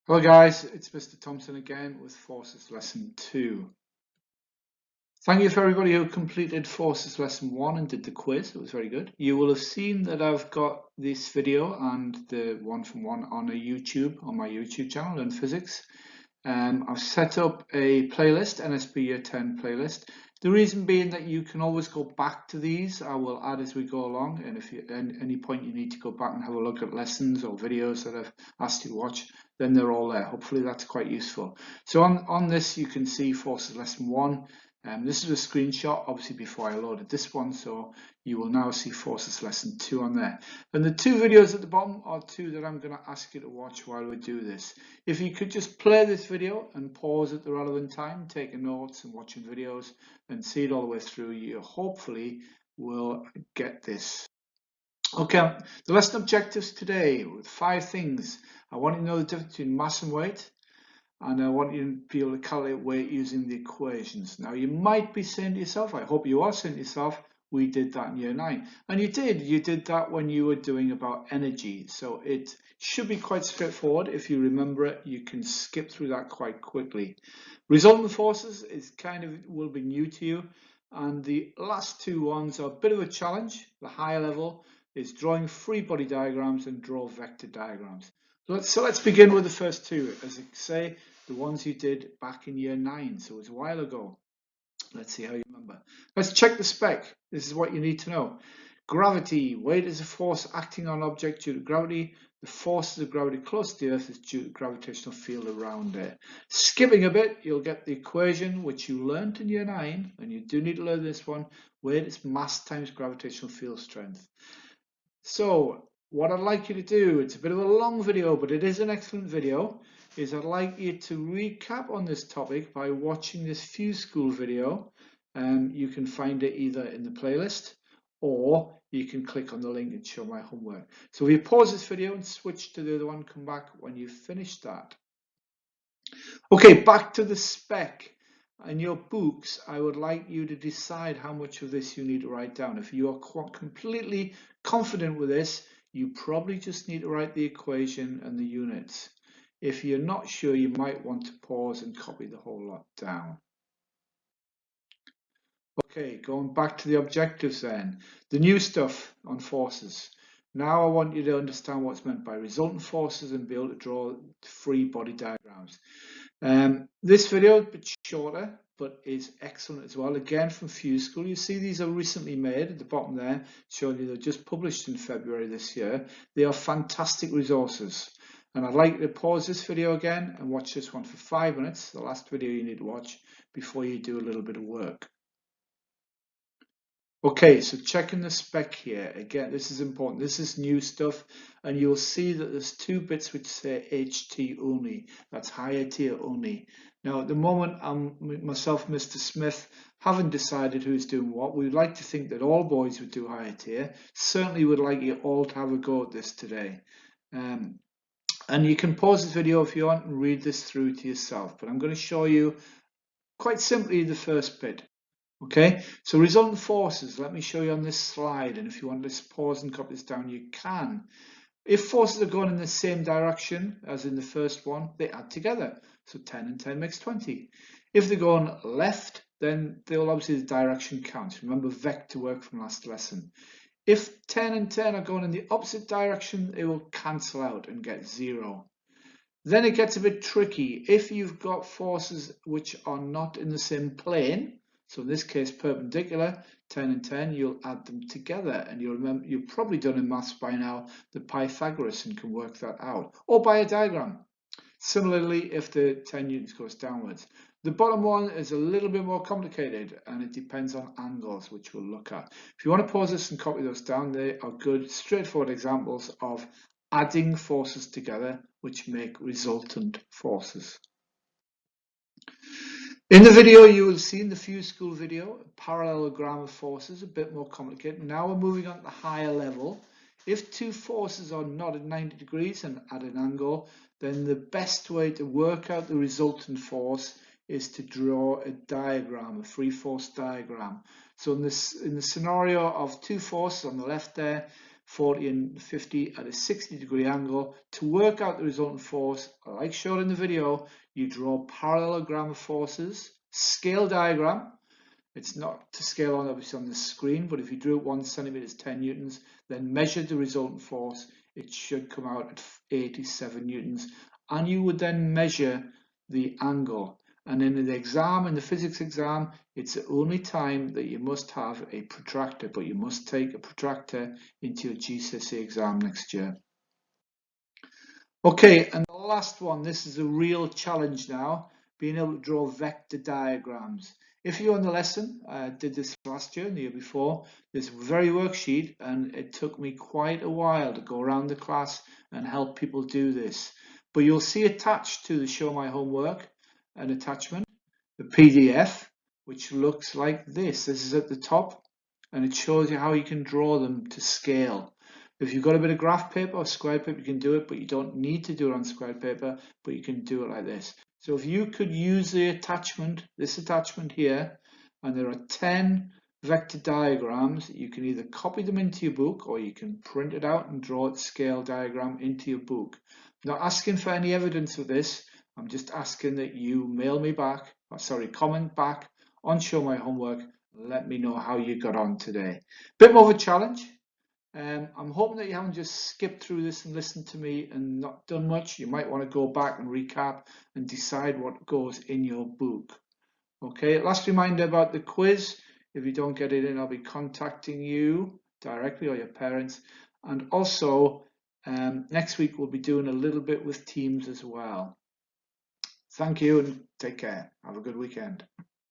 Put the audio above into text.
Hello guys, it's Mr. Thompson again with Forces Lesson 2. Thank you for everybody who completed Forces Lesson 1 and did the quiz. It was very good. You will have seen that I've got this video and the one from one on my YouTube channel, Learn Physics. I've set up a playlist, NSB Year 10 playlist. The reason being that you can always go back to these. I will add as we go along, and if at any point you need to go back and have a look at lessons or videos that I've asked you to watch, then they're all there. Hopefully that's quite useful. So on this you can see Forces Lesson 1. This is a screenshot, obviously before I loaded this one, so you will now see Forces Lesson 2 on there. And the two videos at the bottom are two that I'm going to ask you to watch while we do this. If you could just play this video and pause at the relevant time, taking notes and watching videos and see it all the way through, you hopefully will get this. Okay, the lesson objectives today with 5 things. I want you to know the difference between mass and weight, and I want you to be able to calculate weight using the equations. Now you might be saying to yourself, I hope you are saying to yourself, we did that in year 9. And you did that when you were doing about energy. So it should be quite straightforward. If you remember it, you can skip through that quite quickly. Resultant forces is will be new to you. And the last 2 ones are a bit of a challenge. The higher level is drawing free body diagrams and draw vector diagrams. So let's begin with the first 2, as I say, the ones you did back in year 9, so it's a while ago. Let's see how you remember. Let's check the spec. This is what you need to know. Gravity. Weight is a force acting on an object due to gravity. The force of gravity close to the Earth is due to the gravitational field around it. Skipping a bit, you'll get the equation which you learned in year 9, and you do need to learn this one. Weight is mass times gravitational field strength. So what I'd like you to do, it's a bit of a long video, but it is an excellent video, is I'd like you to recap on this topic by watching this Fuse School video. You can find it either in the playlist or you can click on the link and show my homework. So if you pause this video and switch to the other one, come back when you've finished that. Okay, back to the spec. In your books, I would like you to decide how much of this you need to write down. If you are completely confident with this, you probably just need to write the equation and the units. If you're not sure, you might want to pause and copy the whole lot down. Okay, going back to the objectives then. The new stuff on forces. Now I want you to understand what's meant by resultant forces and be able to draw free body diagrams. This video is a bit shorter, but is excellent as well. Again, from Fuse School. You see these are recently made at the bottom there, showing you they're just published in February this year. They are fantastic resources. And I'd like you to pause this video again and watch this one for 5 minutes, the last video you need to watch before you do a little bit of work. Okay, so checking the spec here. Again, this is important. This is new stuff, and you'll see that there's 2 bits which say HT only. That's higher tier only. Now, at the moment, myself, Mr. Smith, haven't decided who's doing what. We'd like to think that all boys would do higher tier. Certainly would like you all to have a go at this today. And you can pause this video if you want and read this through to yourself. But I'm going to show you quite simply the first bit. Okay, so resultant forces, let me show you on this slide, and if you want to pause and copy this down, you can. If forces are going in the same direction as in the first one, they add together. So 10 and 10 makes 20. If they're going left, then they'll obviously the direction counts. Remember vector work from last lesson. If 10 and 10 are going in the opposite direction, they will cancel out and get 0. Then it gets a bit tricky. If you've got forces which are not in the same plane, so in this case perpendicular, 10 and 10, you'll add them together, and you'll remember, you've probably done in maths by now the Pythagoras and can work that out, or by a diagram. Similarly, if the 10 newtons goes downwards. The bottom one is a little bit more complicated, and it depends on angles, which we'll look at. If you want to pause this and copy those down, they are good, straightforward examples of adding forces together, which make resultant forces. In the video, you will see in the Fuse School video, a parallelogram of forces, a bit more complicated. Now we're moving on to the higher level. If 2 forces are not at 90 degrees and at an angle, then the best way to work out the resultant force is to draw a diagram, a free force diagram. So in the scenario of 2 forces on the left there, 40 and 50 at a 60-degree angle. To work out the resultant force, like shown in the video, you draw a parallelogram of forces, scale diagram. It's not to scale on obviously on the screen, but if you drew it 1 centimeter, 10 newtons, then measure the resultant force, it should come out at 87 newtons. And you would then measure the angle. And in the exam, in the physics exam, it's the only time that you must have a protractor, but you must take a protractor into your GCSE exam next year. Okay, and the last one, this is a real challenge now, being able to draw vector diagrams. If you're on the lesson, I did this last year and the year before, this very worksheet, and it took me quite a while to go around the class and help people do this. But you'll see attached to the Show My Homework an attachment, the PDF, which looks like this. This is at the top, and it shows you how you can draw them to scale. If you've got a bit of graph paper or square paper, you can do it, but you don't need to do it on square paper, but you can do it like this. So if you could use the attachment, this attachment here, and there are 10 vector diagrams, you can either copy them into your book or you can print it out and draw a scale diagram into your book. I'm not asking for any evidence of this. I'm just asking that you mail me back, comment back on Show My Homework. Let me know how you got on today. Bit more of a challenge. I'm hoping that you haven't just skipped through this and listened to me and not done much. You might want to go back and recap and decide what goes in your book. Okay, last reminder about the quiz. If you don't get it in, I'll be contacting you directly or your parents. And also, next week we'll be doing a little bit with Teams as well. Thank you and take care. Have a good weekend.